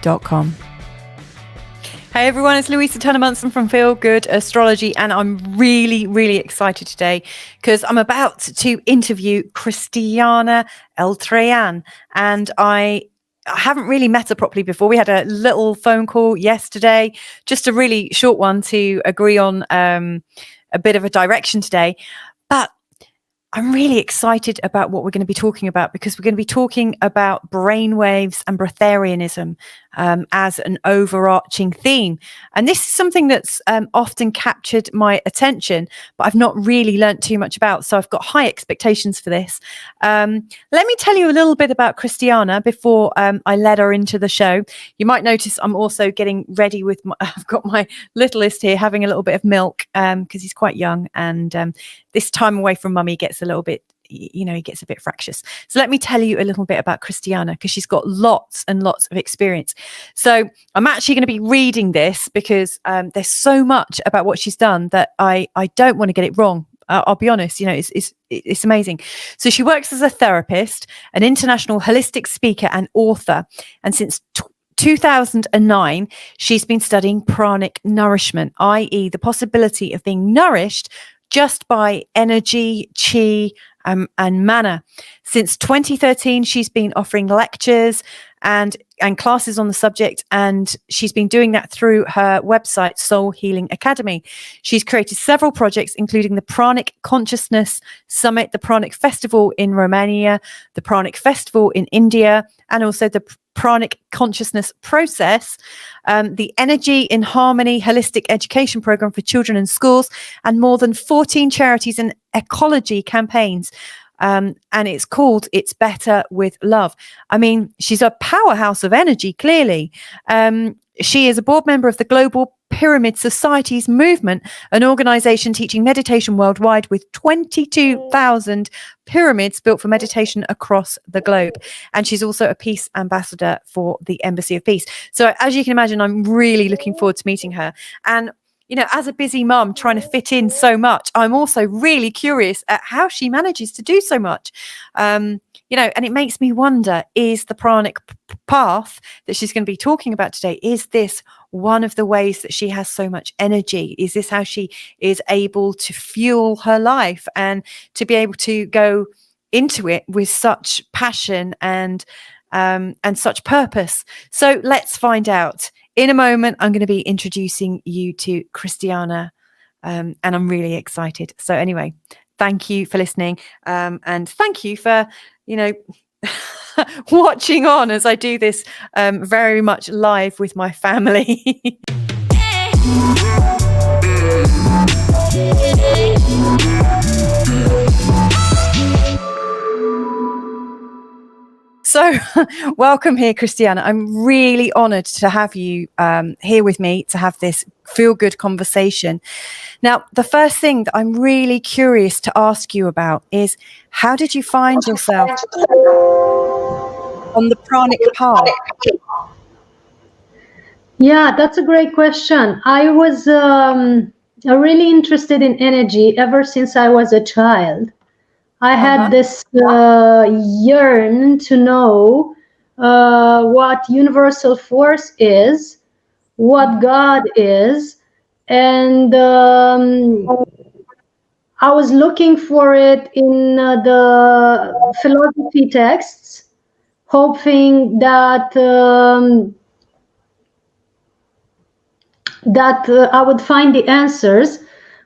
Hey everyone, it's Louisa Turner-Munson from Feel Good Astrology, and I'm really, really excited today because I'm about to interview Cristiana Eltrayan, and I haven't really met her properly before. We had a little phone call yesterday, just a really short one to agree on a bit of a direction today, but I'm really excited about what we're going to be talking about, because we're going to be talking about brainwaves and breatharianism as an overarching theme. And this is something that's often captured my attention, but I've not really learnt too much about. So I've got high expectations for this. Let me tell you a little bit about Cristiana before I let her into the show. You might notice I'm also getting ready with I've got my littlest here having a little bit of milk because he's quite young, and this time away from mummy gets a little bit, he gets a bit fractious. So let me tell you a little bit about Cristiana, because she's got lots and lots of experience. So I'm actually going to be reading this because there's so much about what she's done that I don't want to get it wrong. I'll be honest, it's amazing. So she works as a therapist, an international holistic speaker and author. And since 2009, she's been studying pranic nourishment, i.e. the possibility of being nourished just by energy, chi, and mana. Since 2013, she's been offering lectures and classes on the subject, and she's been doing that through her website, Soul Healing Academy. She's created several projects, including the Pranic Consciousness Summit, the Pranic Festival in Romania, the Pranic Festival in India, and also the Pranic Consciousness Process, the Energy in Harmony Holistic Education Program for children in schools, and more than 14 charities and ecology campaigns. And it's called It's Better with Love. I mean, she's a powerhouse of energy, clearly. She is a board member of the Global Pyramid Societies Movement, an organization teaching meditation worldwide with 22,000 pyramids built for meditation across the globe. And she's also a peace ambassador for the Embassy of Peace. So as you can imagine, I'm really looking forward to meeting her. And as a busy mum trying to fit in so much, I'm also really curious at how she manages to do so much. And it makes me wonder, is the pranic path that she's going to be talking about today, is this one of the ways that she has so much energy? Is this how she is able to fuel her life and to be able to go into it with such passion and such purpose? So let's find out. In a moment, I'm going to be introducing you to Cristiana, and I'm really excited. So anyway, thank you for listening, and thank you for, watching on as I do this very much live with my family. So welcome here, Cristiana. I'm really honored to have you here with me to have this feel-good conversation. Now, the first thing that I'm really curious to ask you about is, how did you find yourself on the pranic path? Yeah, that's a great question. I was really interested in energy ever since I was a child. I had this yearn to know what universal force is, what God is, and I was looking for it in the philosophy texts, hoping that I would find the answers.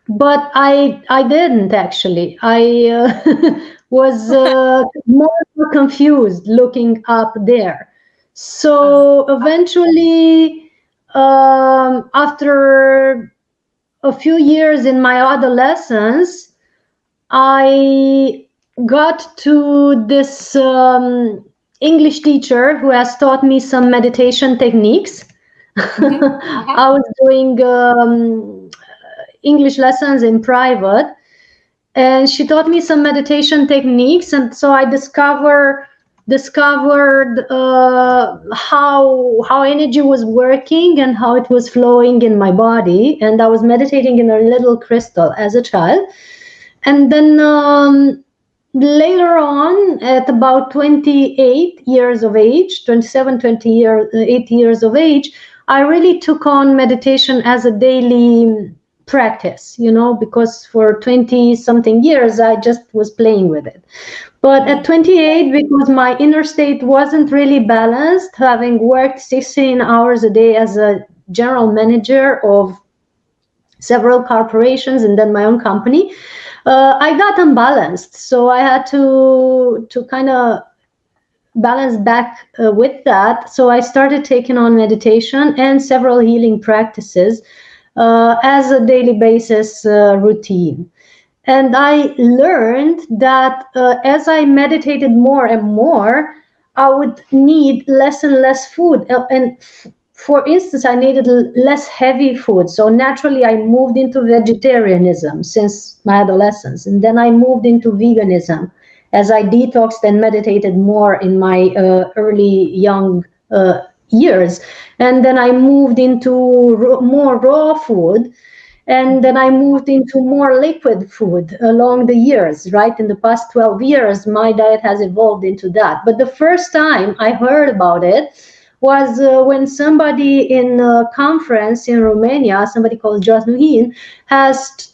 But I didn't actually. I was more confused looking up there. So eventually, after a few years in my adolescence, I got to this English teacher who has taught me some meditation techniques. I was doing English lessons in private, and she taught me some meditation techniques, and so I discovered how energy was working and how it was flowing in my body. And I was meditating in a little crystal as a child, and then later on, at about 28 years of age, 27, 28 years of age, I really took on meditation as a daily practice, because for 20 something years, I just was playing with it. But at 28, because my inner state wasn't really balanced, having worked 16 hours a day as a general manager of several corporations and then my own company, I got unbalanced. So I had to kind of balance back with that. So I started taking on meditation and several healing practices as a daily basis routine. And I learned that as I meditated more and more, I would need less and less food. For instance, I needed less heavy food. So naturally, I moved into vegetarianism since my adolescence. And then I moved into veganism as I detoxed and meditated more in my early young years. And then I moved into more raw food. And then I moved into more liquid food along the years, right? In the past 12 years, my diet has evolved into that. But the first time I heard about it was when somebody in a conference in Romania, somebody called Jasnuhin, has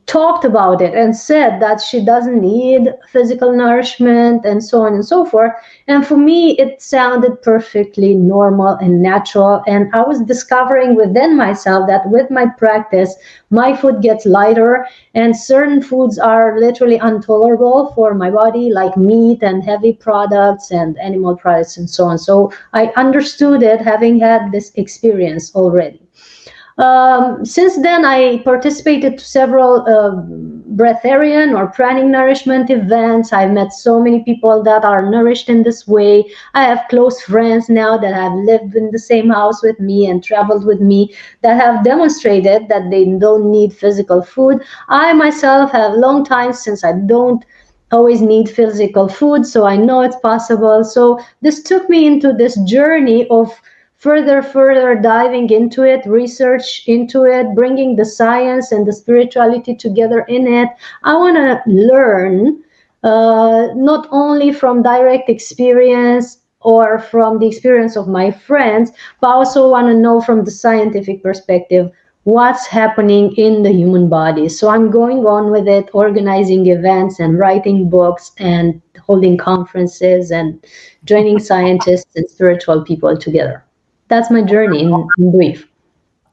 talked about it and said that she doesn't need physical nourishment and so on and so forth. And for me, it sounded perfectly normal and natural. And I was discovering within myself that with my practice, my food gets lighter and certain foods are literally intolerable for my body, like meat and heavy products and animal products and so on. So I understood it having had this experience already. Since then, I participated to several breatharian or pranic nourishment events. I've met so many people that are nourished in this way. I have close friends now that have lived in the same house with me and traveled with me that have demonstrated that they don't need physical food. I myself have long time since I don't always need physical food, so I know it's possible. So this took me into this journey of further diving into it, research into it, bringing the science and the spirituality together in it. I want to learn not only from direct experience or from the experience of my friends, but I also want to know from the scientific perspective what's happening in the human body. So I'm going on with it, organizing events and writing books and holding conferences and joining scientists and spiritual people together. That's my journey in brief.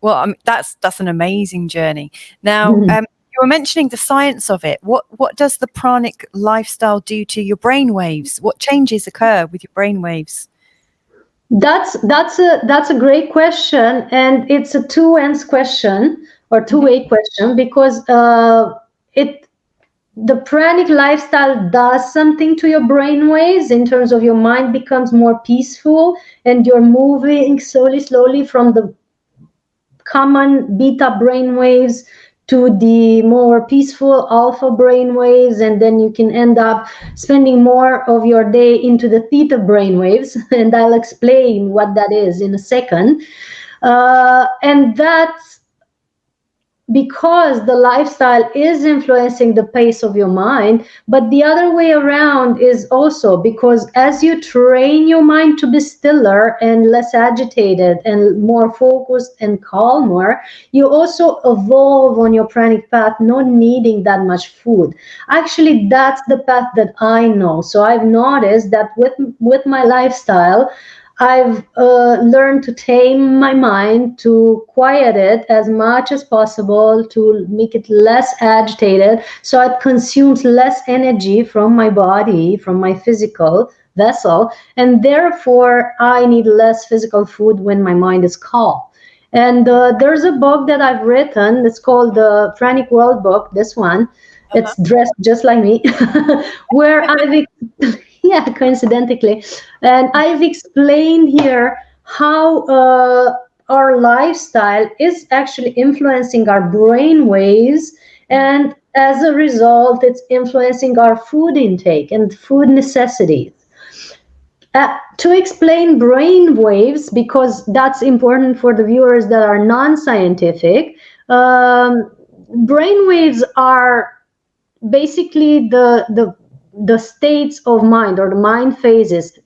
Well, that's an amazing journey. Now, you were mentioning the science of it. What does the pranic lifestyle do to your brain waves? What changes occur with your brain waves? That's a great question, and it's a two-ends question or two-way question because the pranic lifestyle does something to your brain waves in terms of your mind becomes more peaceful and you're moving slowly from the common beta brain waves to the more peaceful alpha brain waves, and then you can end up spending more of your day into the theta brain waves, and I'll explain what that is in a second. And that's because the lifestyle is influencing the pace of your mind, but the other way around is also because as you train your mind to be stiller and less agitated and more focused and calmer, you also evolve on your pranic path, not needing that much food. Actually, that's the path that I know. So I've noticed that with my lifestyle, I've learned to tame my mind, to quiet it as much as possible, to make it less agitated, so it consumes less energy from my body, from my physical vessel, and therefore I need less physical food when my mind is calm. And there's a book that I've written. It's called the Pranic World Book, this one. It's dressed just like me, where I've yeah, coincidentally. And I've explained here how our lifestyle is actually influencing our brain waves. And as a result, it's influencing our food intake and food necessities. To explain brain waves, because that's important for the viewers that are non-scientific, brain waves are basically the the states of mind or the mind phases.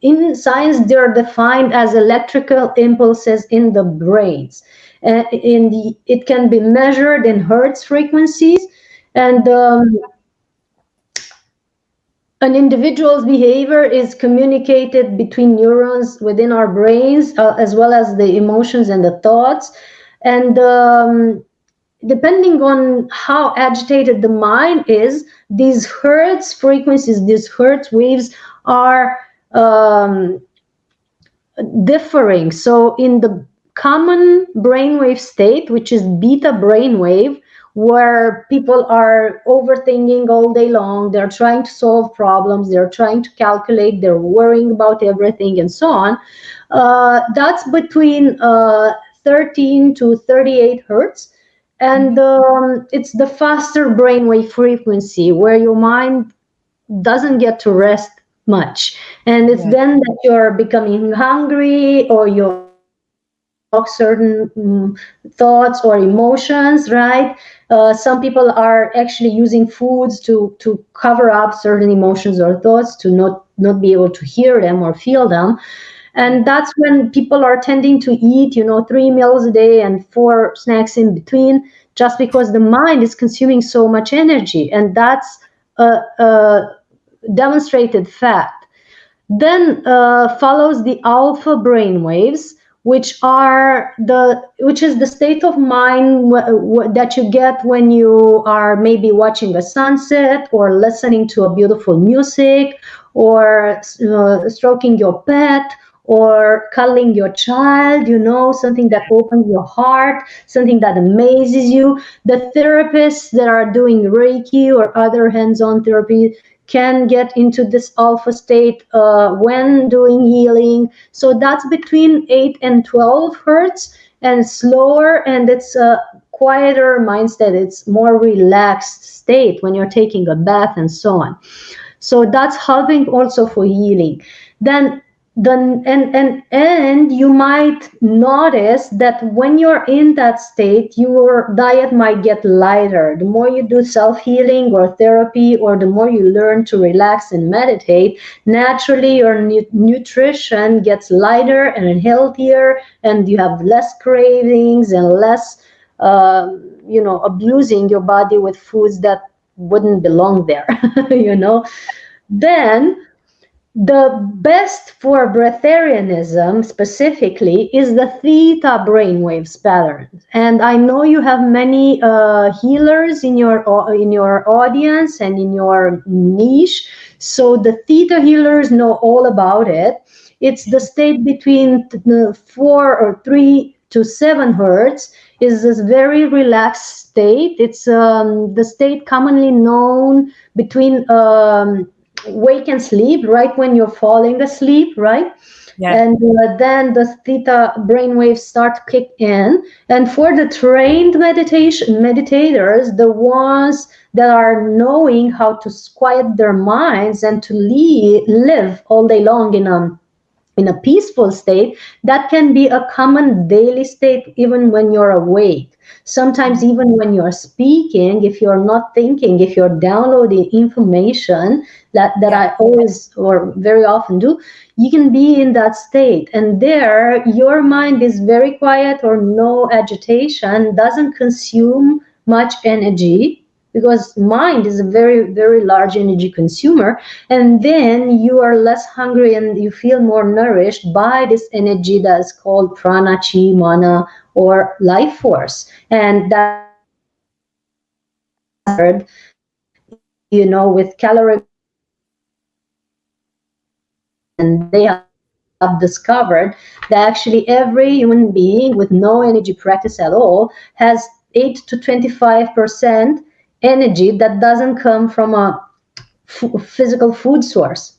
In science, they're defined as electrical impulses in the brains. It can be measured in hertz frequencies, and an individual's behavior is communicated between neurons within our brains, as well as the emotions and the thoughts. And depending on how agitated the mind is, these hertz frequencies, these hertz waves are differing. So in the common brainwave state, which is beta brainwave, where people are overthinking all day long, they're trying to solve problems, they're trying to calculate, they're worrying about everything and so on, that's between 13 to 38 hertz. And it's the faster brainwave frequency where your mind doesn't get to rest much. And it's then that you're becoming hungry, or you certain thoughts or emotions, right? Some people are actually using foods to cover up certain emotions or thoughts, to not be able to hear them or feel them. And that's when people are tending to eat 3 meals a day and 4 snacks in between, just because the mind is consuming so much energy. And that's a demonstrated fact. Then follows the alpha brain waves, which is the state of mind that you get when you are maybe watching a sunset, or listening to a beautiful music, or stroking your pet, or cuddling your child, something that opens your heart, something that amazes you. The therapists that are doing Reiki or other hands-on therapy can get into this alpha state when doing healing. So that's between 8 and 12 hertz, and slower, and it's a quieter mindset. It's more relaxed state when you're taking a bath and so on. So that's helping also for healing. Then and you might notice that when you're in that state, your diet might get lighter. The more you do self-healing or therapy, or the more you learn to relax and meditate, naturally your nutrition gets lighter and healthier, and you have less cravings and less abusing your body with foods that wouldn't belong there. Then the best for breatharianism specifically is the theta brainwaves pattern. And I know you have many healers in your audience and in your niche. So the theta healers know all about it. It's the state between 4 or 3 to 7 hertz. Is this very relaxed state. It's the state commonly known between wake and sleep, right when you're falling asleep, right? Yeah. And then the theta brainwaves start to kick in. And for the trained meditators, the ones that are knowing how to quiet their minds and to live all day long in a peaceful state, that can be a common daily state even when you're awake. Sometimes even when you're speaking, if you're not thinking, if you're downloading information that I always or very often do, you can be in that state. And there, your mind is very quiet or no agitation, doesn't consume much energy, because mind is a very, very large energy consumer. And then you are less hungry and you feel more nourished by this energy that's called prana, chi, mana, or life force. And that's with calorie, and they have discovered that actually every human being with no energy practice at all has 8 to 25% energy that doesn't come from a physical food source.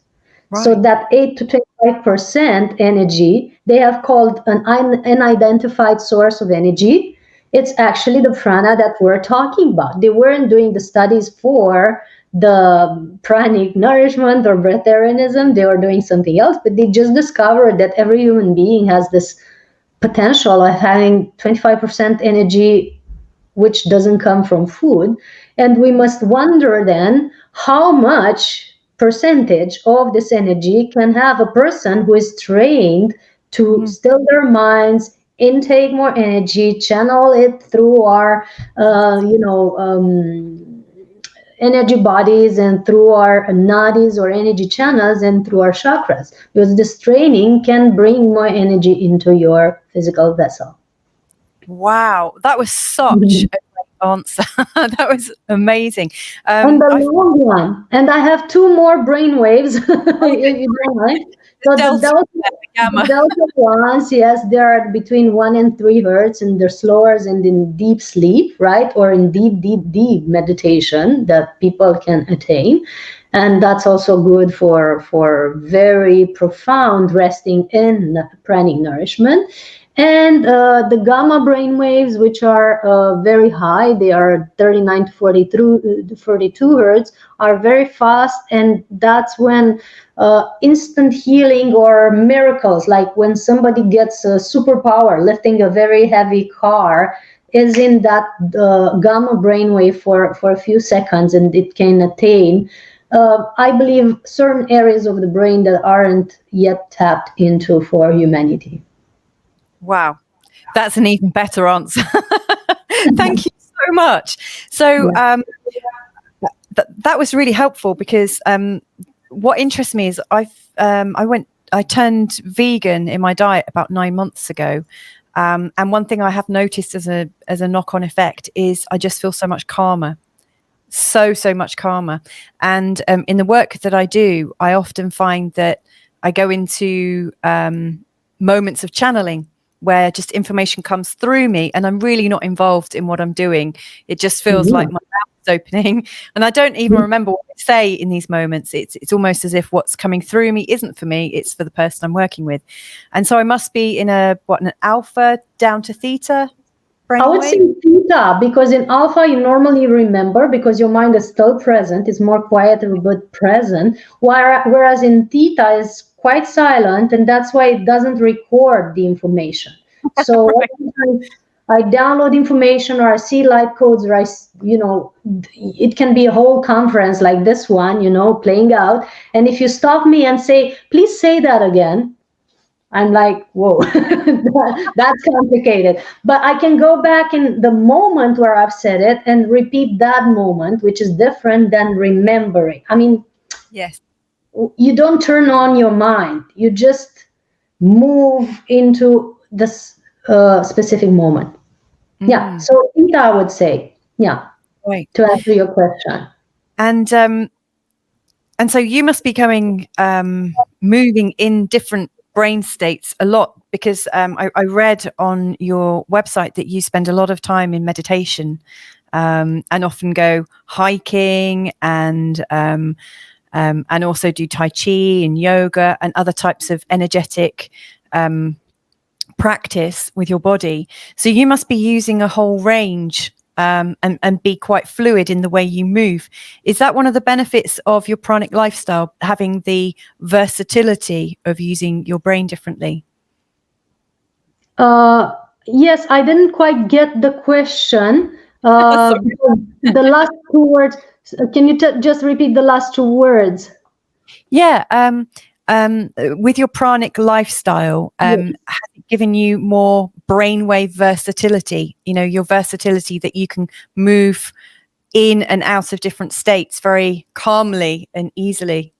Right. So that 8 to 25% energy, they have called an unidentified source of energy. It's actually the prana that we're talking about. They weren't doing the studies for the pranic nourishment or breatharianism. They were doing something else, but they just discovered that every human being has this potential of having 25% energy, which doesn't come from food. And we must wonder then how much percentage of this energy can have a person who is trained to still their minds, intake more energy, channel it through our, energy bodies and through our nadis or energy channels and through our chakras, because this training can bring more energy into your physical vessel. Wow, that was such a great answer. That was amazing. And the long one. And I have two more brainwaves, if you don't mind. So the delta ones, yes, they are between 1 and 3 hertz, and they're slower and in deep sleep, right? Or in deep meditation that people can attain. And that's also good for very profound resting in pranic nourishment. And the gamma brain waves, which are very high, they are 39 to 42 hertz, are very fast. And that's when instant healing or miracles, like when somebody gets a superpower, lifting a very heavy car, is in that gamma brainwave for a few seconds, and it can attain, I believe, certain areas of the brain that aren't yet tapped into for humanity. Wow, that's an even better answer. Thank you so much. So that was really helpful, because what interests me is I turned vegan in my diet about 9 months ago. And one thing I have noticed as a knock-on effect is I just feel so much calmer. So much calmer. And in the work that I do, I often find that I go into moments of channeling where just information comes through me and I'm really not involved in what I'm doing. It just feels like my mouth is opening and I don't even remember what I say in these moments. It's almost as if what's coming through me isn't for me, it's for the person I'm working with. And so I must be in an alpha down to theta brainwave? I would say theta, because in alpha you normally remember because your mind is still present. It's more quiet but present. Whereas in theta is quite silent, and that's why it doesn't record the information. So Right. I download information, or I see light codes, or it can be a whole conference like this one, playing out. And if you stop me and say, please say that again, I'm like, whoa, that's complicated. But I can go back in the moment where I've said it and repeat that moment, which is different than remembering. I mean, yes, you don't turn on your mind. You just move into this specific moment. Yeah. So theta, I would say, yeah. Right. To answer your question. And so you must be moving in different brain states a lot, because I read on your website that you spend a lot of time in meditation and often go hiking and also do Tai Chi and yoga and other types of energetic practice with your body. So you must be using a whole range and be quite fluid in the way you move. Is that one of the benefits of your pranic lifestyle, having the versatility of using your brain differently? Yes, I didn't quite get the question. The last 2 words, can you just repeat the last 2 words? Yeah. With your pranic lifestyle, has it given you more brainwave versatility? Your versatility that you can move in and out of different states very calmly and easily.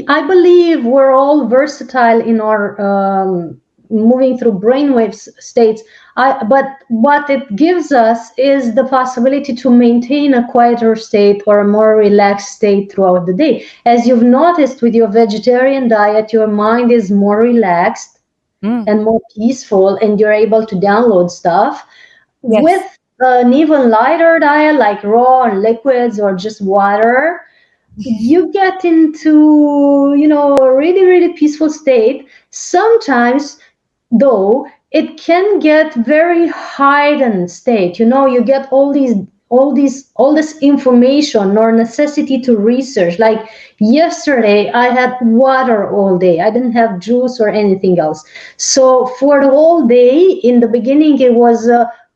I believe we're all versatile in our moving through brainwave states. But what it gives us is the possibility to maintain a quieter state or a more relaxed state throughout the day. As you've noticed with your vegetarian diet, your mind is more relaxed and more peaceful, and you're able to download stuff. Yes. With an even lighter diet like raw and liquids or just water, you get into a really, really peaceful state. Sometimes though it can get very heightened state. You get all this information or necessity to research. Like yesterday I had water all day. I didn't have juice or anything else. So for the whole day, in the beginning it was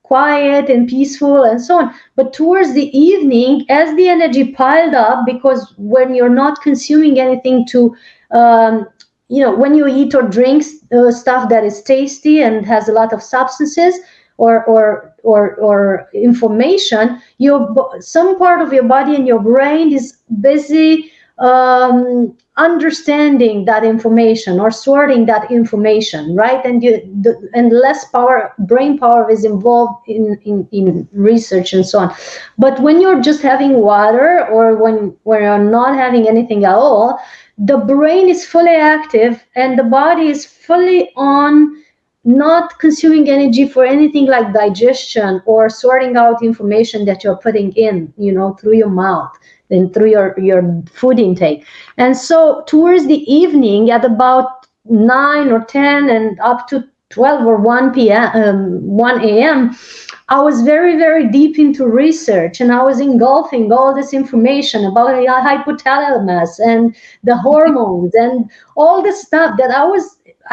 quiet and peaceful and so on. But towards the evening, as the energy piled up, because when you're not consuming anything to when you eat or drink stuff that is tasty and has a lot of substances or information, some part of your body and your brain is busy understanding that information or sorting that information, right? And less brain power is involved in research and so on. But when you're just having water, or when you're not having anything at all, the brain is fully active and the body is fully on, not consuming energy for anything like digestion or sorting out information that you're putting in, through your mouth and through your food intake. And so towards the evening at about 9 or 10 and up to 12 or 1 a.m., I was very, very deep into research, and I was engulfing all this information about the hypothalamus and the hormones and all this stuff that I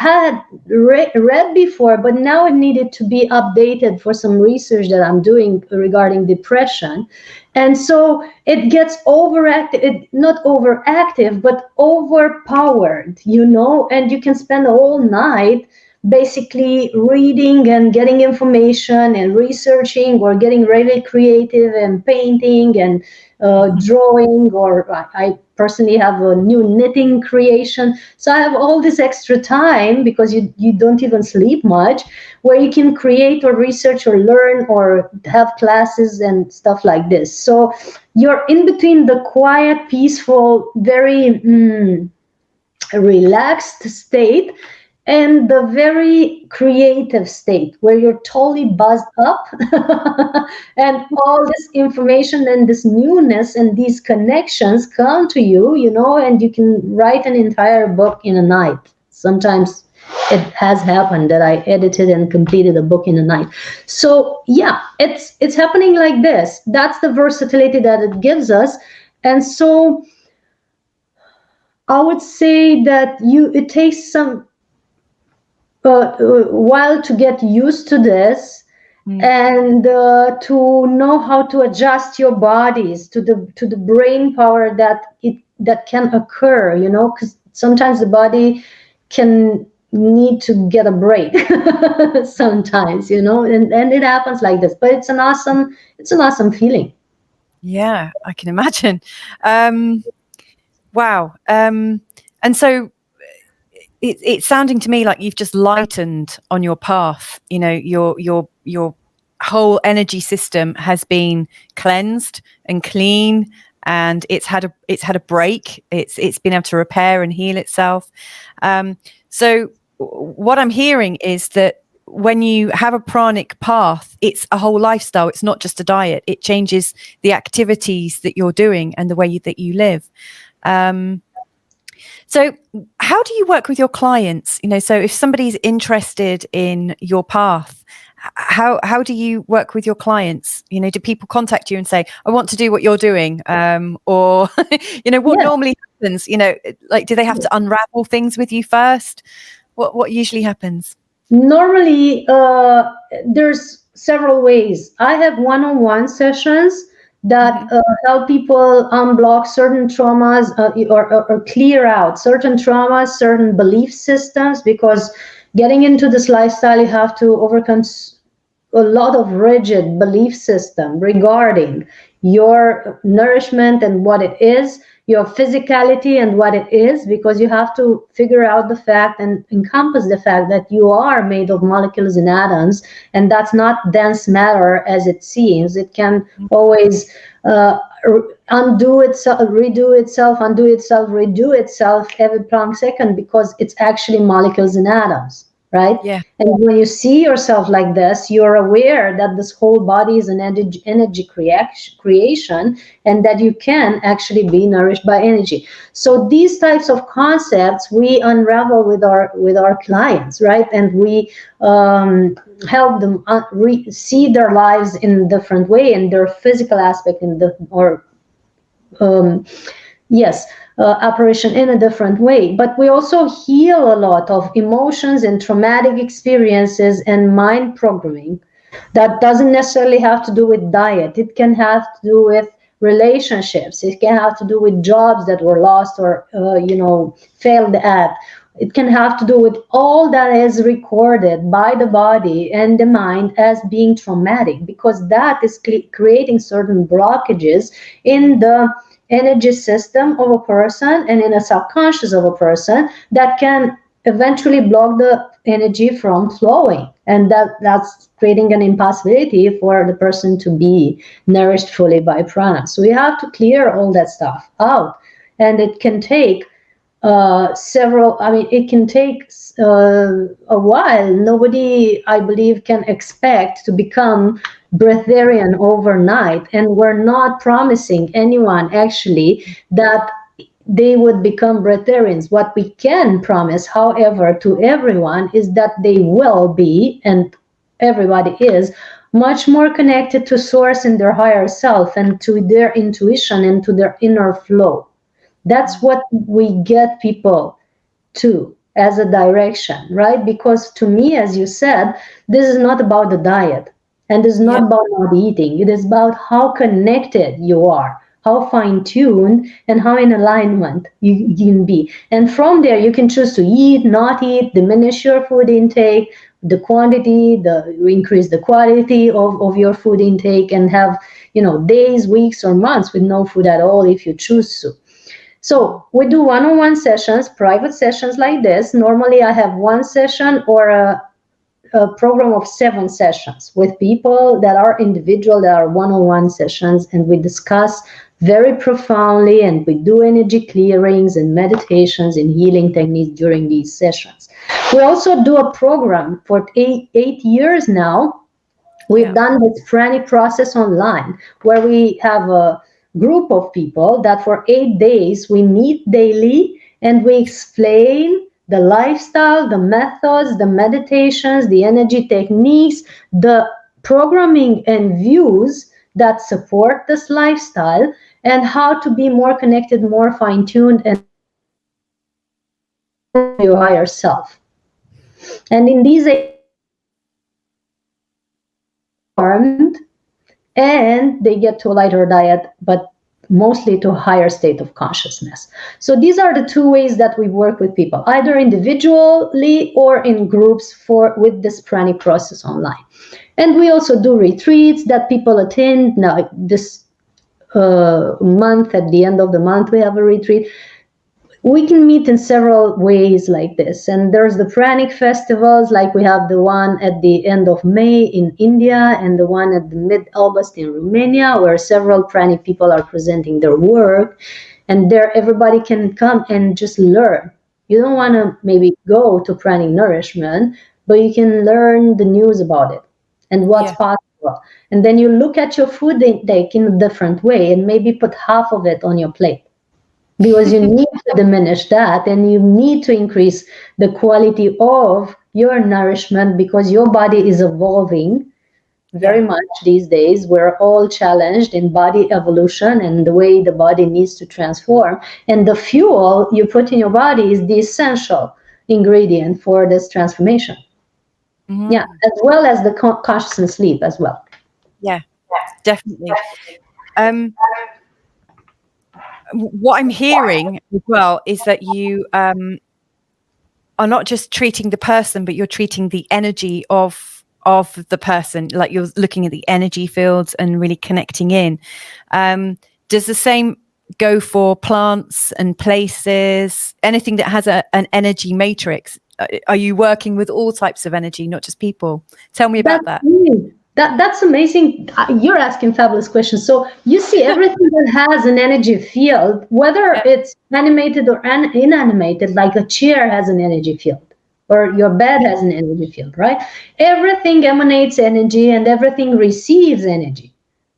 had read before, but now it needed to be updated for some research that I'm doing regarding depression. And so it gets not overactive, but overpowered, and you can spend a whole night basically reading and getting information and researching, or getting really creative and painting and drawing, or I personally have a new knitting creation. So I have all this extra time, because you don't even sleep much, where you can create or research or learn or have classes and stuff like this. So you're in between the quiet, peaceful, very relaxed state and the very creative state, where you're totally buzzed up and all this information and this newness and these connections come to you, and you can write an entire book in a night. Sometimes it has happened that I edited and completed a book in a night. So yeah, it's happening like this. That's the versatility that it gives us. And so I would say that it takes some while to get used to this, and to know how to adjust your bodies to the brain power that can occur, because sometimes the body can need to get a break sometimes, and it happens like this. But it's an awesome feeling. Yeah, I can imagine. Wow. And so it's sounding to me like you've just lightened on your path. Your whole energy system has been cleansed and clean, and it's had a break. It's been able to repair and heal itself. So what I'm hearing is that when you have a pranic path, it's a whole lifestyle. It's not just a diet. It changes the activities that you're doing and the way that you live. So how do you work with your clients? So if somebody's interested in your path, how do you work with your clients? Do people contact you and say, I want to do what you're doing? Or, what normally happens? Do they have to unravel things with you first? What usually happens? Normally, there's several ways. I have one-on-one sessions that help people unblock certain traumas, or clear out certain traumas, certain belief systems, because getting into this lifestyle, you have to overcome a lot of rigid belief system regarding your nourishment and what it is, your physicality and what it is, because you have to figure out the fact and encompass the fact that you are made of molecules and atoms, and that's not dense matter as it seems. It can always undo itself, redo itself, undo itself, redo itself every plonk second, because it's actually molecules and atoms. Right? Yeah. And when you see yourself like this, you're aware that this whole body is an energy creation, and that you can actually be nourished by energy. So these types of concepts we unravel with our clients, right? And we help them see their lives in a different way, and their physical aspect apparition in a different way. But we also heal a lot of emotions and traumatic experiences and mind programming. That doesn't necessarily have to do with diet. It can have to do with relationships. It can have to do with jobs that were lost or, failed at. It can have to do with all that is recorded by the body and the mind as being traumatic, because that is creating certain blockages in the energy system of a person and in a subconscious of a person that can eventually block the energy from flowing, and that's creating an impossibility for the person to be nourished fully by prana. So we have to clear all that stuff out, and it can take it can take a while. Nobody, I believe, can expect to become breatharian overnight, and we're not promising anyone actually that they would become breatharians. What we can promise, however, to everyone is that they will be, and everybody is, much more connected to source and their higher self and to their intuition and to their inner flow. That's what we get people to as a direction, right? Because to me, as you said, this is not about the diet, and it's not about not eating. It is about how connected you are, how fine-tuned and how in alignment you can be. And from there, you can choose to eat, not eat, diminish your food intake, the quantity, increase the quality of your food intake, and have, days, weeks, or months with no food at all if you choose to. So we do one-on-one sessions, private sessions like this. Normally I have one session or a program of 7 sessions with people that are individual, that are one-on-one sessions, and we discuss very profoundly, and we do energy clearings and meditations and healing techniques during these sessions. We also do a program for 8 years now. We've done this pranic process online, where we have a group of people that for 8 days we meet daily, and we explain the lifestyle, the methods, the meditations, the energy techniques, the programming and views that support this lifestyle, and how to be more connected, more fine-tuned, and your higher self. And in these armed, and they get to a lighter diet, but mostly to a higher state of consciousness. So these are the 2 ways that we work with people, either individually or in groups with this pranic process online. And we also do retreats that people attend. Now, this month, at the end of the month, we have a retreat. We can meet in several ways like this. And there's the pranic festivals, like we have the one at the end of May in India and the one at the mid-August in Romania, where several pranic people are presenting their work. And there everybody can come and just learn. You don't want to maybe go to pranic nourishment, but you can learn the news about it and what's possible. And then you look at your food intake in a different way and maybe put half of it on your plate. Because you need to diminish that, and you need to increase the quality of your nourishment, because your body is evolving very much these days. We're all challenged in body evolution and the way the body needs to transform. And the fuel you put in your body is the essential ingredient for this transformation. Mm-hmm. Yeah, as well as the consciousness sleep as well. Yeah, definitely. What I'm hearing as well is that you are not just treating the person, but you're treating the energy of the person. Like, you're looking at the energy fields and really connecting in. Does the same go for plants and places? Anything that has an energy matrix? Are you working with all types of energy, not just people? Tell me about that. That's amazing. You're asking fabulous questions. So you see, everything that has an energy field, whether it's animated or inanimated, like a chair has an energy field, or your bed has an energy field, right? Everything emanates energy, and everything receives energy,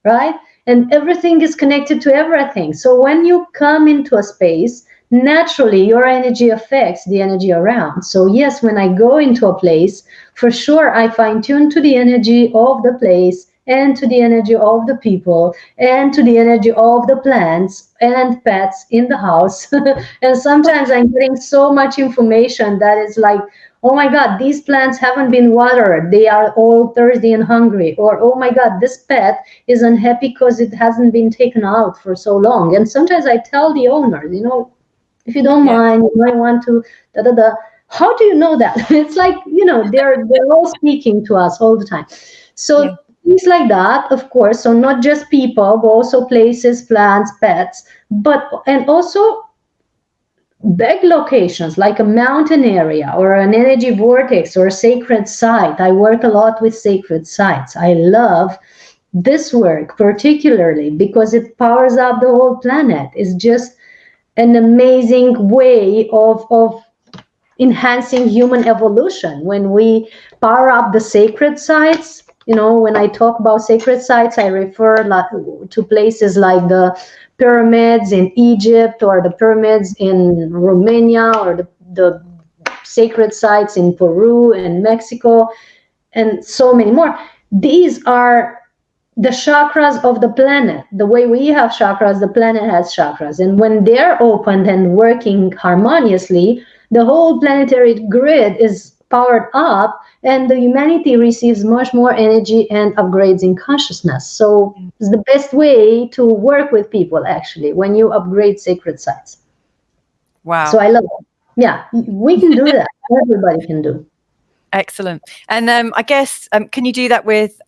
right? And everything is connected to everything. So when you come into a space, naturally your energy affects the energy around. So yes, when I go into a place, for sure I fine tune to the energy of the place, and to the energy of the people, and to the energy of the plants and pets in the house. And sometimes I'm getting so much information that is like, oh my God, these plants haven't been watered. They are all thirsty and hungry. Or, oh my God, this pet is unhappy because it hasn't been taken out for so long. And sometimes I tell the owners, if you don't mind, you might want to da da da. How do you know that? It's like, they're all speaking to us all the time. So things like that, of course. So not just people, but also places, plants, pets, and also big locations like a mountain area or an energy vortex or a sacred site. I work a lot with sacred sites. I love this work particularly because it powers up the whole planet. It's just an amazing way of enhancing human evolution. When we power up the sacred sites, when I talk about sacred sites, I refer to places like the pyramids in Egypt or the pyramids in Romania or the sacred sites in Peru and Mexico and so many more. These are the chakras of the planet. The way we have chakras, the planet has chakras. And when they're opened and working harmoniously, the whole planetary grid is powered up and the humanity receives much more energy and upgrades in consciousness. So it's the best way to work with people, actually, when you upgrade sacred sites. Wow. So I love it. Yeah, we can do that. Everybody can do. Excellent. And I guess, can you do that with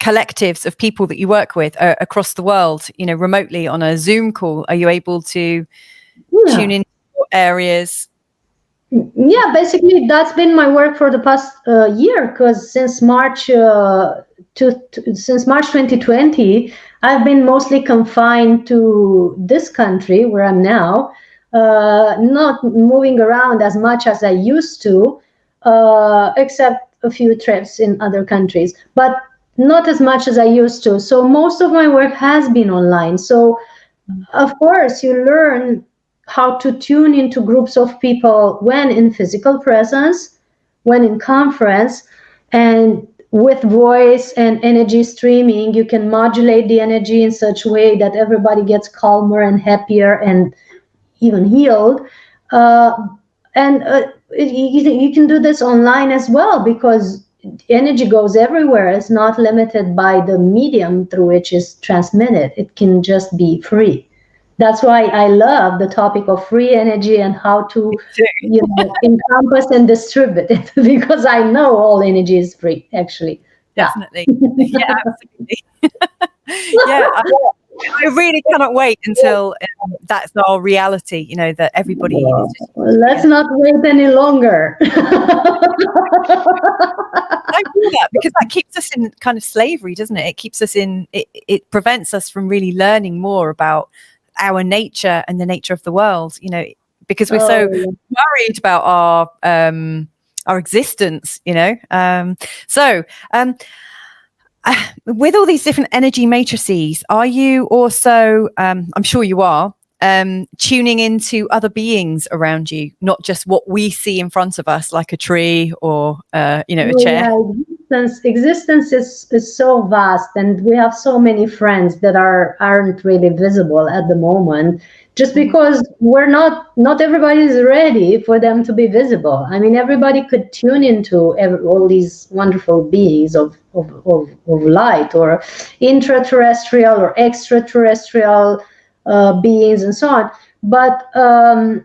collectives of people that you work with across the world, remotely on a Zoom call? Are you able to tune in areas? Yeah, basically that's been my work for the past year, because since March 2020, I've been mostly confined to this country where I'm now, not moving around as much as I used to, except a few trips in other countries, but not as much as I used to. So most of my work has been online. So of course you learn how to tune into groups of people when in physical presence, when in conference, and with voice and energy streaming, you can modulate the energy in such a way that everybody gets calmer and happier and even healed. You can do this online as well, because energy goes everywhere. It's not limited by the medium through which it's transmitted. It can just be free. That's why I love the topic of free energy and how to encompass and distribute it, because I know all energy is free, actually. Definitely. Yeah, absolutely. I really cannot wait until that's our reality, that everybody is just, let's not wait any longer. I do that because that keeps us in kind of slavery, doesn't it? It keeps us in, it prevents us from really learning more about our nature and the nature of the world, because we're so worried about our existence, with all these different energy matrices, are you also, I'm sure you are, tuning into other beings around you, not just what we see in front of us, like a tree or, a chair? Existence is so vast, and we have so many friends that aren't really visible at the moment, just because not everybody is ready for them to be visible. I mean, everybody could tune into all these wonderful beings of light, or intraterrestrial or extraterrestrial beings and so on. But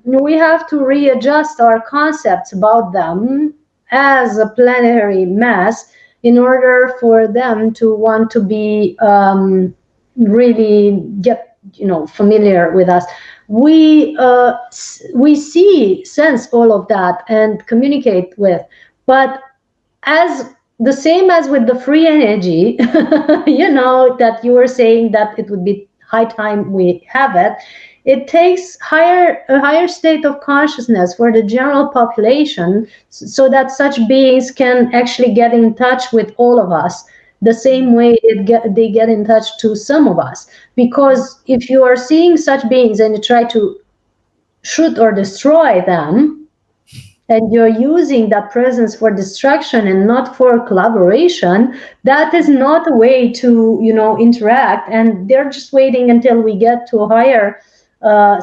we have to readjust our concepts about them as a planetary mass in order for them to want to be really get familiar with us. We sense all of that and communicate with, but as the same as with the free energy, that you were saying that it would be high time we have it. It takes a higher state of consciousness for the general population, so that such beings can actually get in touch with all of us the same way they get in touch to some of us. Because if you are seeing such beings and you try to shoot or destroy them, and you're using that presence for destruction and not for collaboration, that is not a way to interact. And they're just waiting until we get to a higher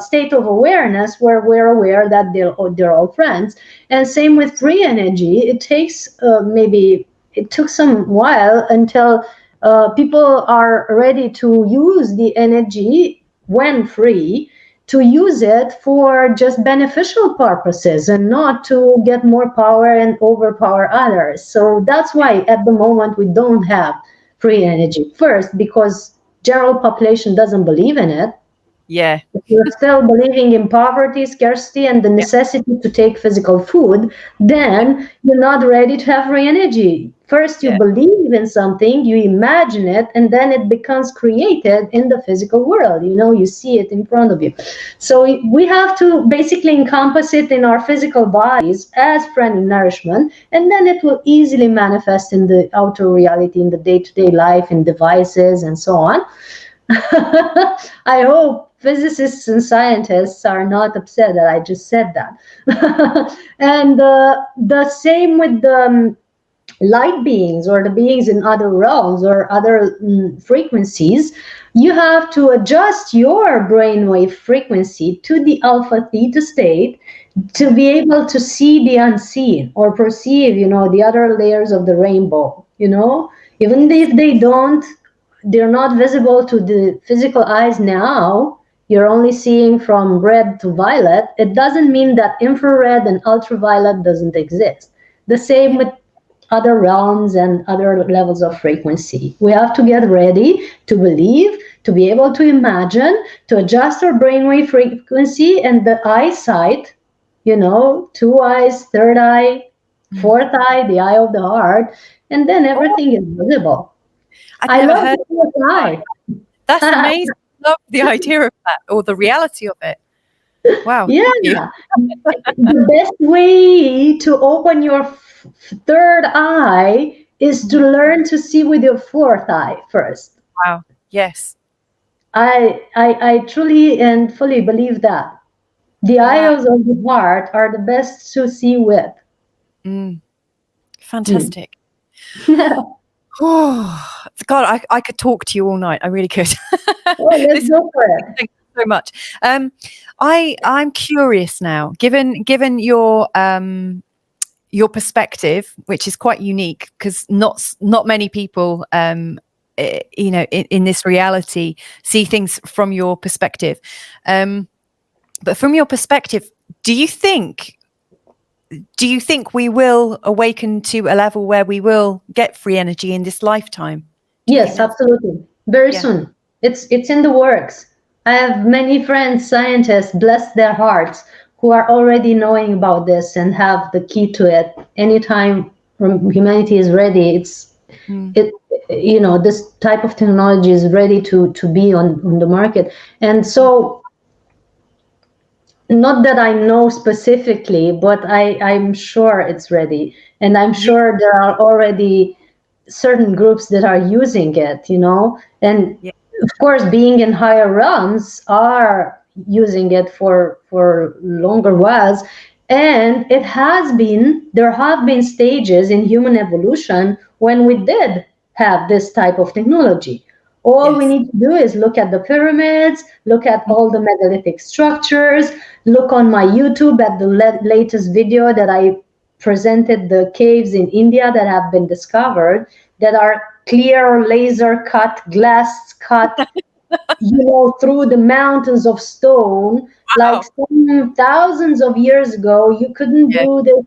state of awareness where we're aware that they're all friends. And same with free energy. It takes it took some while until people are ready to use the energy when free, to use it for just beneficial purposes and not to get more power and overpower others. So that's why at the moment we don't have free energy. First, because general population doesn't believe in it. Yeah. If you're still believing in poverty, scarcity, and the necessity to take physical food, then you're not ready to have free energy. First, you believe in something, you imagine it, and then it becomes created in the physical world. You see it in front of you. So we have to basically encompass it in our physical bodies as friendly nourishment, and then it will easily manifest in the outer reality, in the day-to-day life, in devices, and so on. I hope physicists and scientists are not upset that I just said that. And the same with the light beings or the beings in other realms or other frequencies. You have to adjust your brainwave frequency to the alpha theta state to be able to see the unseen or perceive, the other layers of the rainbow. Even if they're not visible to the physical eyes now, you're only seeing from red to violet. It doesn't mean that infrared and ultraviolet doesn't exist. The same with other realms and other levels of frequency. We have to get ready to believe, to be able to imagine, to adjust our brainwave frequency and the eyesight, 2 eyes, third eye, fourth eye, the eye of the heart, and then everything is visible. I love the fourth eye. That's amazing. I love the idea of that, or the reality of it. Wow. Yeah. The best way to open your third eye is to learn to see with your fourth eye first. Wow. Yes. I truly and fully believe that. The eyes of the heart are the best to see with. Fantastic. Oh, God, I could talk to you all night. I really could. Let's go for it. Thank you so much. I'm curious now, given your perspective, which is quite unique, because not many people, in this reality see things from your perspective. But from your perspective, do you think we will awaken to a level where we will get free energy in this lifetime? Yes, absolutely. Very soon. It's in the works. I have many friends, scientists, bless their hearts, who are already knowing about this and have the key to it. Anytime humanity is ready, this type of technology is ready to be on the market. And so, not that I know specifically, but I'm sure it's ready. And I'm sure there are already certain groups that are using it, and of course, being in higher realms are using it for longer whiles. And there have been stages in human evolution when we did have this type of technology. All we need to do is look at the pyramids, look at all the megalithic structures, look on my YouTube at the latest video that I presented, the caves in India that have been discovered, that are clear, laser cut, glass cut, through the mountains of stone. Wow. Like some thousands of years ago, you couldn't do this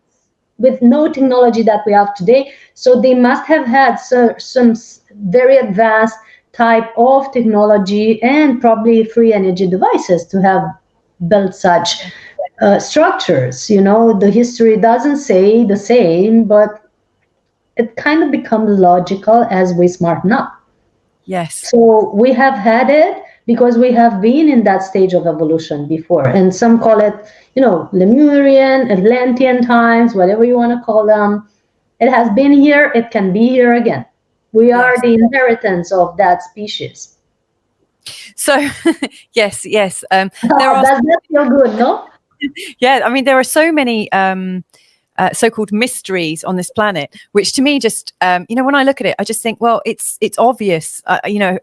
with no technology that we have today. So they must have had some very advanced type of technology and probably free energy devices to have built such structures. The history doesn't say the same, but it kind of becomes logical as we smarten up. Yes. So we have had it because we have been in that stage of evolution before. And some call it, Lemurian, Atlantean times, whatever you want to call them. It has been here. It can be here again. We are the inheritance of that species. So, yes. Does that feel good, no? Yeah, I mean, there are so many so-called mysteries on this planet, which to me just, when I look at it, I just think, well, it's obvious,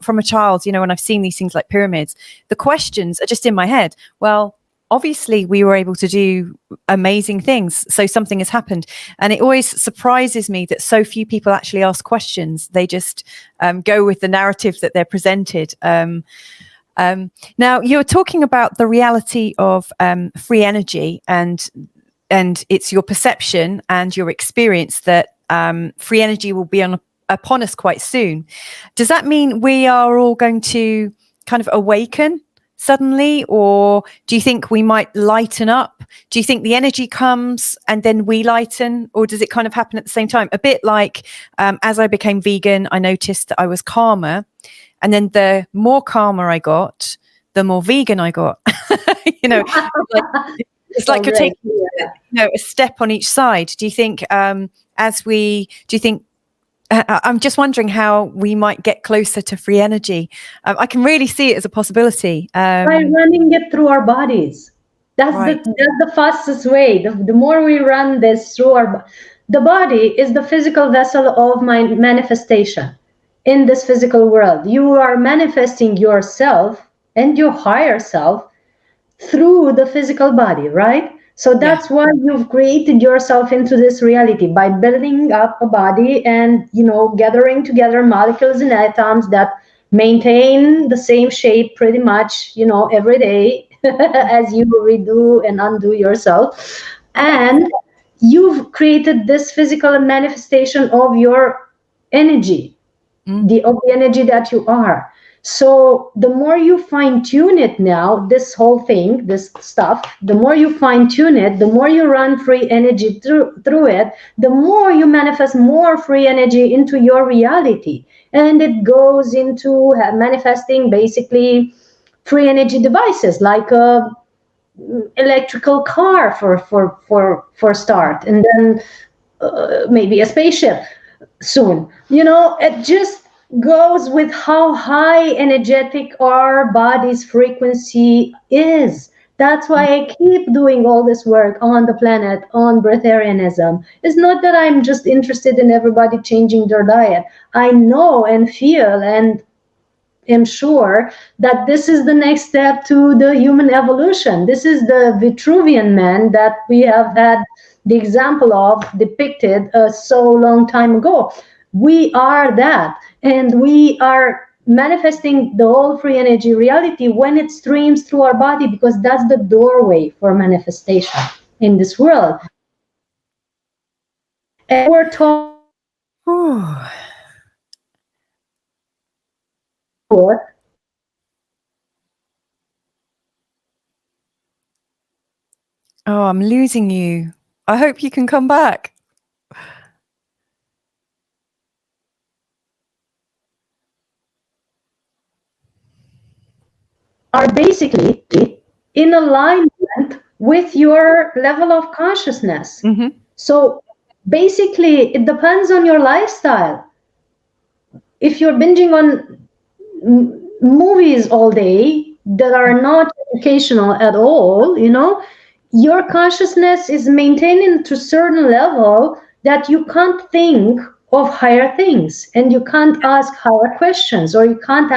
from a child, when I've seen these things like pyramids, the questions are just in my head. Well, obviously we were able to do amazing things, so something has happened. And it always surprises me that so few people actually ask questions. They just go with the narrative that they're presented. Now you're talking about the reality of free energy, and it's your perception and your experience that free energy will be upon us quite soon. Does that mean we are all going to kind of awaken suddenly, or do you think we might lighten up? Do you think the energy comes and then we lighten, or does it kind of happen at the same time? A bit like as I became vegan, I noticed that I was calmer, and then the more calmer I got, the more vegan I got. It's like you're taking a step on each side. Do you think I'm just wondering how we might get closer to free energy. I can really see it as a possibility. By running it through our bodies. That's the fastest way. The more we run this through the body is the physical vessel of my manifestation in this physical world. You are manifesting yourself and your higher self through the physical body, right? So that's why you've created yourself into this reality, by building up a body and, gathering together molecules and atoms that maintain the same shape pretty much, every day as you redo and undo yourself. And you've created this physical manifestation of your energy, of the energy that you are. So the more you fine tune it now, this whole thing, this stuff, the more you fine tune it, the more you run free energy through it, the more you manifest more free energy into your reality. And it goes into manifesting basically free energy devices like a electrical car for start, and then maybe a spaceship soon. It just goes with how high energetic our body's frequency is. That's why I keep doing all this work on the planet, on breatharianism. It's not that I'm just interested in everybody changing their diet. I know and feel and am sure that this is the next step to the human evolution. This is the Vitruvian man that we have had the example of depicted so long time ago. We are that. And we are manifesting the whole free energy reality when it streams through our body, because that's the doorway for manifestation in this world. And we're taught. Oh, I'm losing you. I hope you can come back. Are basically in alignment with your level of consciousness. So basically it depends on your lifestyle. If you're binging on movies all day that are not educational at all, your consciousness is maintained to a certain level that you can't think of higher things, and you can't ask higher questions, or you can't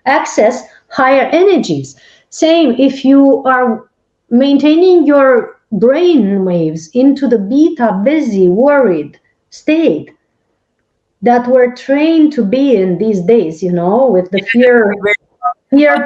access higher energies. Same if you are maintaining your brain waves into the beta, busy, worried state that we're trained to be in these days, with the fear,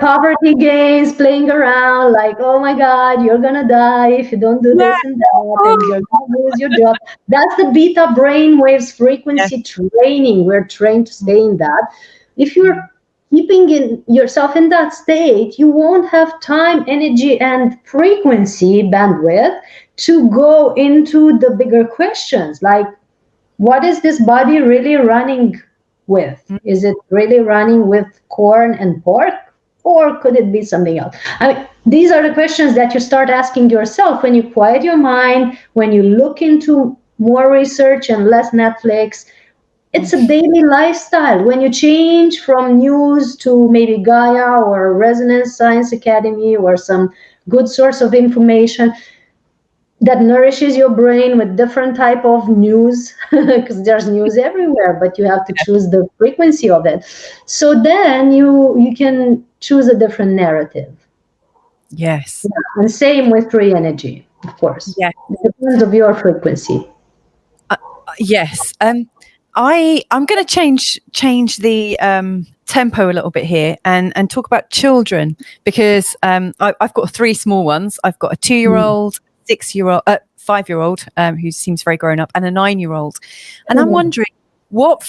poverty games playing around, like, oh my God, you're gonna die if you don't do this and that, and you're gonna lose your job. That's the beta brain waves frequency training. We're trained to stay in that. If you're keeping yourself in that state, you won't have time, energy, and frequency bandwidth to go into the bigger questions, like, what is this body really running with? Is it really running with corn and pork, or could it be something else? These are the questions that you start asking yourself when you quiet your mind, when you look into more research and less Netflix. It's a daily lifestyle. When you change from news to maybe Gaia or Resonance Science Academy or some good source of information, that nourishes your brain with different type of news, because there's news everywhere, but you have to choose the frequency of it. So then you can choose a different narrative. Yes. Yeah. And same with free energy, of course. Yeah. It depends of your frequency. Yes. I'm going to change the tempo a little bit here and talk about children, because I've got 3 small ones. I've got a 2-year-old, 6-year-old, 5-year-old who seems very grown up, and a 9-year-old. And I'm wondering what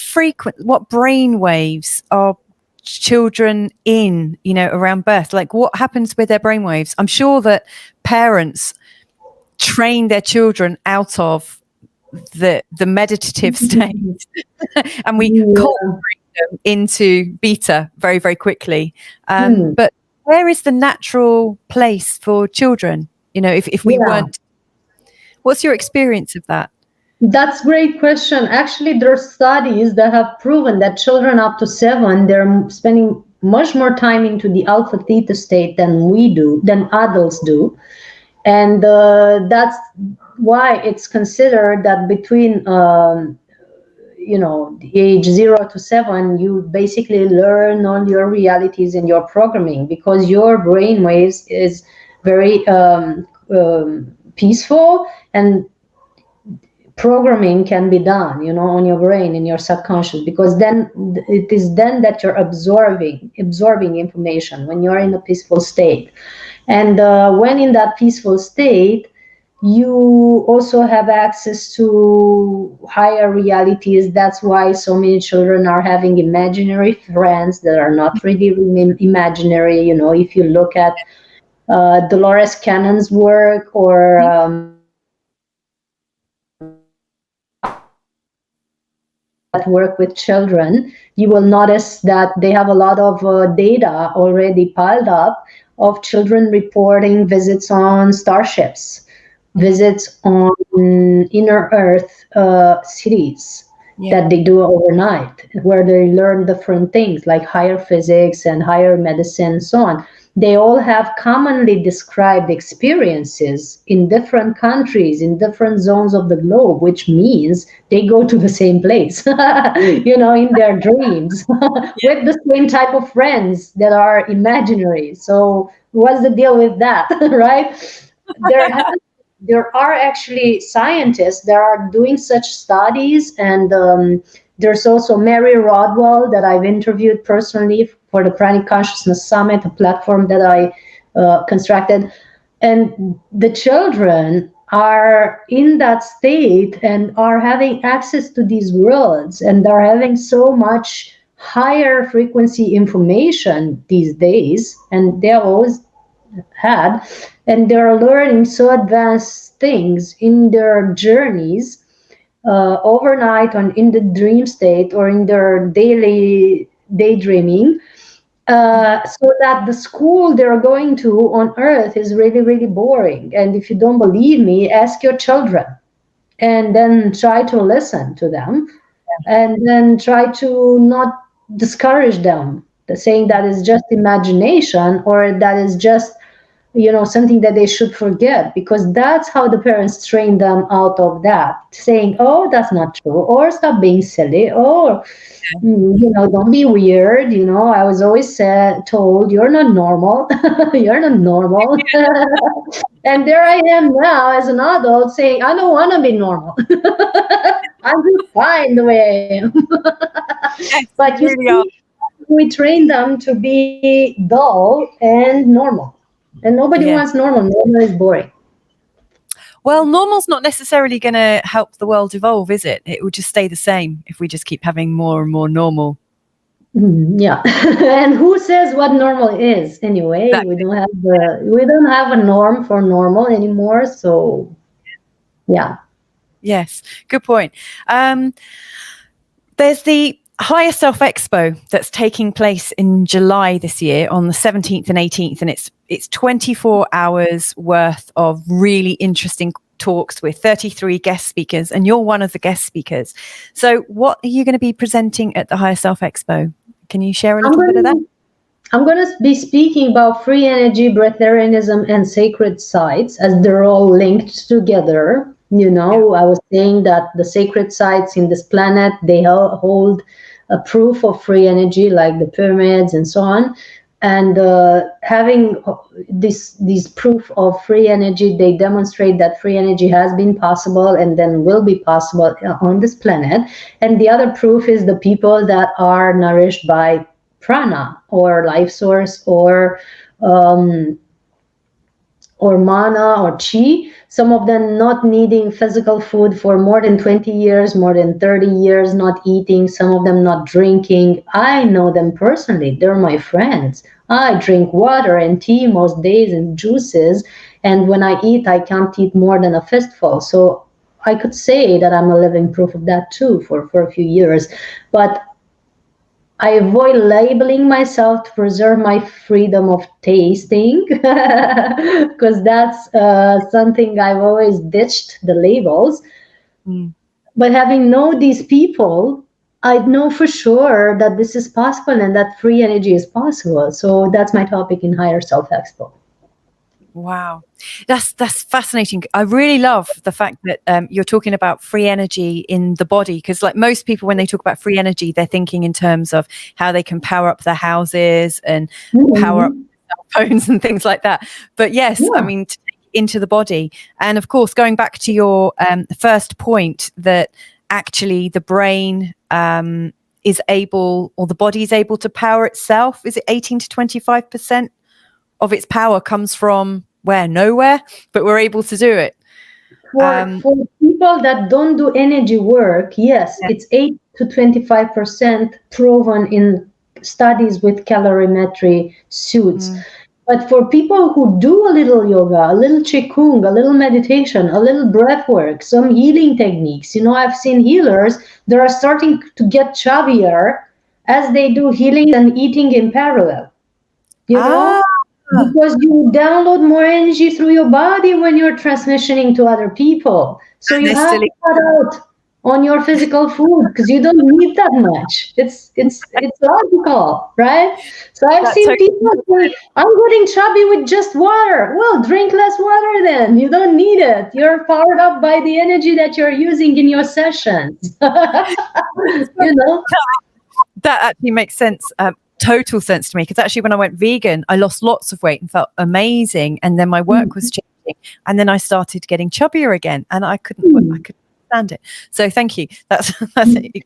brain waves are children in, around birth? Like, what happens with their brain waves? I'm sure that parents train their children out of the meditative state and we cultivate them into beta very, very quickly. But where is the natural place for children? If we weren't, what's your experience of that? That's a great question. Actually, there are studies that have proven that children up to 7, they're spending much more time into the alpha theta state than adults do. And that's why it's considered that between the age 0 to 7, you basically learn all your realities and your programming, because your brain waves is very peaceful, and programming can be done, on your brain, in your subconscious, because then it is then that you're absorbing information when you're in a peaceful state. And when in that peaceful state, you also have access to higher realities. That's why so many children are having imaginary friends that are not really imaginary. If you look at Dolores Cannon's work, or that work with children, you will notice that they have a lot of data already piled up of children reporting visits on starships, visits on inner earth cities that they do overnight, where they learn different things like higher physics and higher medicine and so on. They all have commonly described experiences in different countries, in different zones of the globe, which means they go to the same place, in their dreams, with the same type of friends that are imaginary. So what's the deal with that, right? There are actually scientists that are doing such studies, and there's also Mary Rodwell that I've interviewed personally for the Pranic Consciousness Summit, a platform that I constructed. And the children are in that state and are having access to these worlds, and are having so much higher frequency information these days, and they always had, and they're learning so advanced things in their journeys overnight, in the dream state, or in their daily daydreaming, so that the school they're going to on earth is really, really boring. And if you don't believe me, ask your children, and then try to listen to them, and then try to not discourage them, saying that is just imagination, or that is just something that they should forget, because that's how the parents train them out of that, saying, oh, that's not true, or stop being silly, or don't be weird. I was always told, you're not normal. You're not normal. And there I am now as an adult saying, I don't want to be normal. I'm just fine the way I am. But you see, we train them to be dull and normal. And nobody wants normal. Normal is boring. Well, normal's not necessarily going to help the world evolve, is it? It will just stay the same if we just keep having more and more normal. Yeah. And who says what normal is anyway? Exactly. We don't have a norm for normal anymore. So, yeah. Yes, good point. There's the Higher Self Expo that's taking place in July this year on the 17th and 18th, and it's 24 hours worth of really interesting talks with 33 guest speakers, and you're one of the guest speakers. So what are you going to be presenting at the Higher Self Expo? Can you share a little bit of that? I'm going to be speaking about free energy, breatharianism, and sacred sites, as they're all linked together. You know, I was saying that the sacred sites in this planet, they hold a proof of free energy, like the pyramids and so on. And having this proof of free energy, they demonstrate that free energy has been possible and then will be possible on this planet. And the other proof is the people that are nourished by prana or life source or mana or chi, some of them not needing physical food for more than 20 years, more than 30 years, not eating, some of them not drinking. I know them personally. They're my friends. I drink water and tea most days and juices. And when I eat, I can't eat more than a fistful. So I could say that I'm a living proof of that too for a few years. But I avoid labeling myself to preserve my freedom of tasting, because that's something I've always ditched, the labels. But having known these people, I know for sure that this is possible and that free energy is possible. So that's my topic in Higher Self Expo. Wow, that's fascinating. I really love the fact that you're talking about free energy in the body, because like most people, when they talk about free energy, they're thinking in terms of how they can power up their houses and power up cell phones and things like that. But yes, I mean, to take it into the body. And of course, going back to your first point, that actually the brain is able, or the body is able to power itself. Is it 18 to 25% of its power comes from where? Nowhere, but we're able to do it. For people that don't do energy work, yes, it's 8 to 25% proven in studies with calorimetry suits. But for people who do a little yoga, a little qigong, a little meditation, a little breath work, some healing techniques, you know, I've seen healers that are starting to get chubbier as they do healing and eating in parallel. You know? Because you download more energy through your body when you're transmissioning to other people. So you have to cut out on your physical food because you don't need that much. It's logical, right? So I've seen people say, I'm getting chubby with just water. Well, drink less water then. You don't need it. You're powered up by the energy that you're using in your sessions. You know? That actually makes sense. Total sense to me, because actually when I went vegan, I lost lots of weight and felt amazing, and then my work was changing, and then I started getting chubbier again, and I couldn't stand it. So thank you. That's it.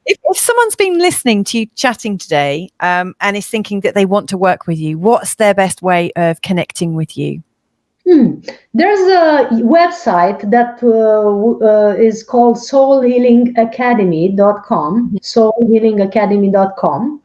If someone's been listening to you chatting today and is thinking that they want to work with you, what's their best way of connecting with you? There's a website that is called soulhealingacademy.com, soulhealingacademy.com.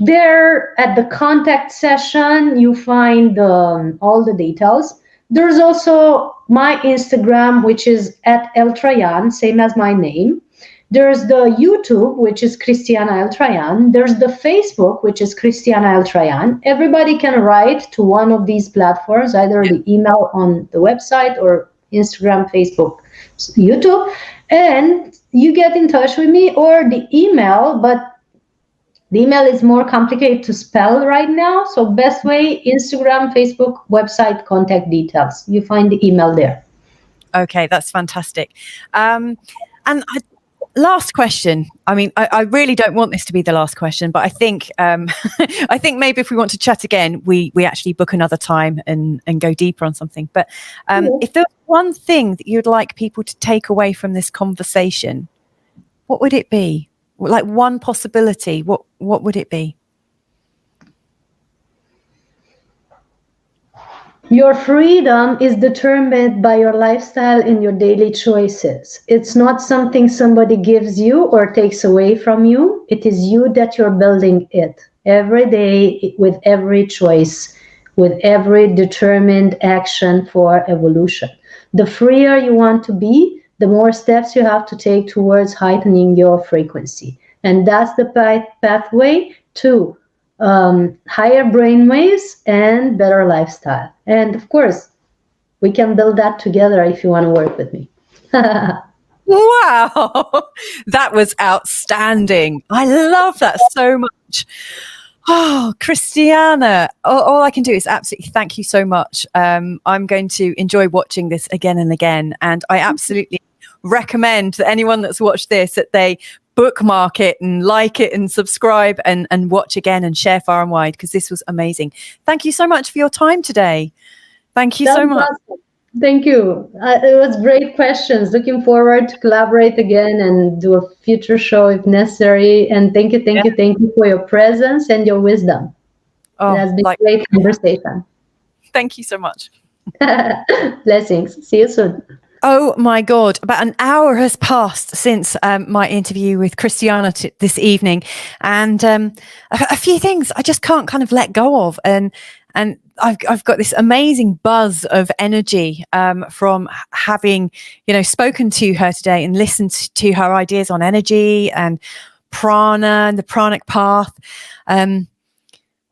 There at the contact session, you find all the details. There's also my Instagram, which is at Eltrayan, same as my name. There's the YouTube, which is Cristiana Eltrayan. There's the Facebook, which is Cristiana Eltrayan. Everybody can write to one of these platforms, either the email on the website or Instagram, Facebook, YouTube, and you get in touch with me, or the email, but the email is more complicated to spell right now. So best way, Instagram, Facebook, website, contact details. You find the email there. Okay, that's fantastic. Last question. I mean, I really don't want this to be the last question, but I think I think maybe if we want to chat again, we actually book another time and go deeper on something. But if there's one thing that you'd like people to take away from this conversation, what would it be? Like one possibility, what would it be? Your freedom is determined by your lifestyle and your daily choices. It's not something somebody gives you or takes away from you. It is you that you're building it every day, with every choice, with every determined action for evolution. The freer you want to be, the more steps you have to take towards heightening your frequency. And that's the pathway to higher brainwaves and better lifestyle. And of course, we can build that together if you want to work with me. Wow, that was outstanding. I love that so much. much. Oh, Cristiana, all I can do is absolutely thank you so much. I'm going to enjoy watching this again and again. And I absolutely recommend that anyone that's watched this, that they bookmark it and like it and subscribe and watch again and share far and wide, because this was amazing. Thank you so much for your time today. Thank you so much. Awesome. Thank you. It was great questions. Looking forward to collaborate again and do a future show if necessary. And thank you for your presence and your wisdom. It has been a great conversation. Thank you so much. Blessings. See you soon. Oh my God, about an hour has passed since my interview with Cristiana this evening. And a few things I just can't kind of let go of. And I've got this amazing buzz of energy from having, spoken to her today and listened to her ideas on energy and prana and the pranic path. One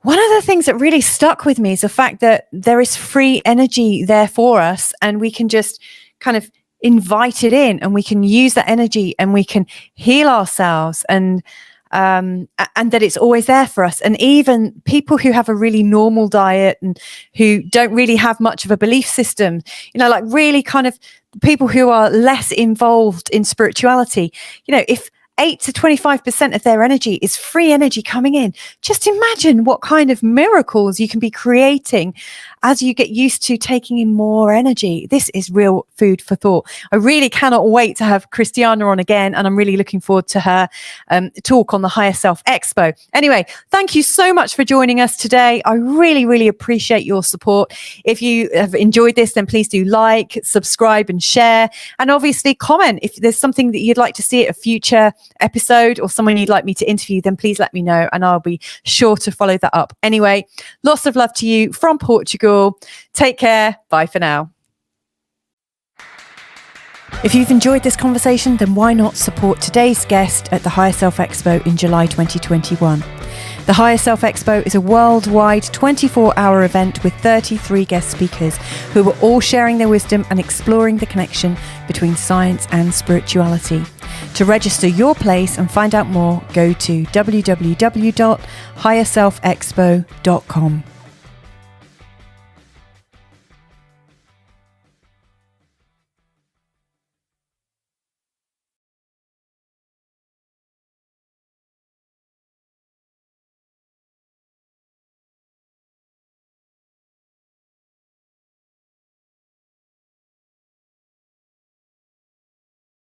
of the things that really stuck with me is the fact that there is free energy there for us, and we can just kind of invite it in, and we can use that energy and we can heal ourselves, and that it's always there for us. And even people who have a really normal diet and who don't really have much of a belief system, like really kind of people who are less involved in spirituality, if 8 to 25% of their energy is free energy coming in, just imagine what kind of miracles you can be creating as you get used to taking in more energy. This is real food for thought. I really cannot wait to have Cristiana on again, and I'm really looking forward to her talk on the Higher Self Expo. Anyway, thank you so much for joining us today. I really, really appreciate your support. If you have enjoyed this, then please do like, subscribe and share, and obviously comment. If there's something that you'd like to see at a future episode or someone you'd like me to interview, then please let me know and I'll be sure to follow that up. Anyway, lots of love to you from Portugal. Take care. Bye for now. If you've enjoyed this conversation, then why not support today's guest at the Higher Self Expo in July 2021? The Higher Self Expo is a worldwide 24-hour event with 33 guest speakers who are all sharing their wisdom and exploring the connection between science and spirituality. To register your place and find out more, go to www.higherselfexpo.com.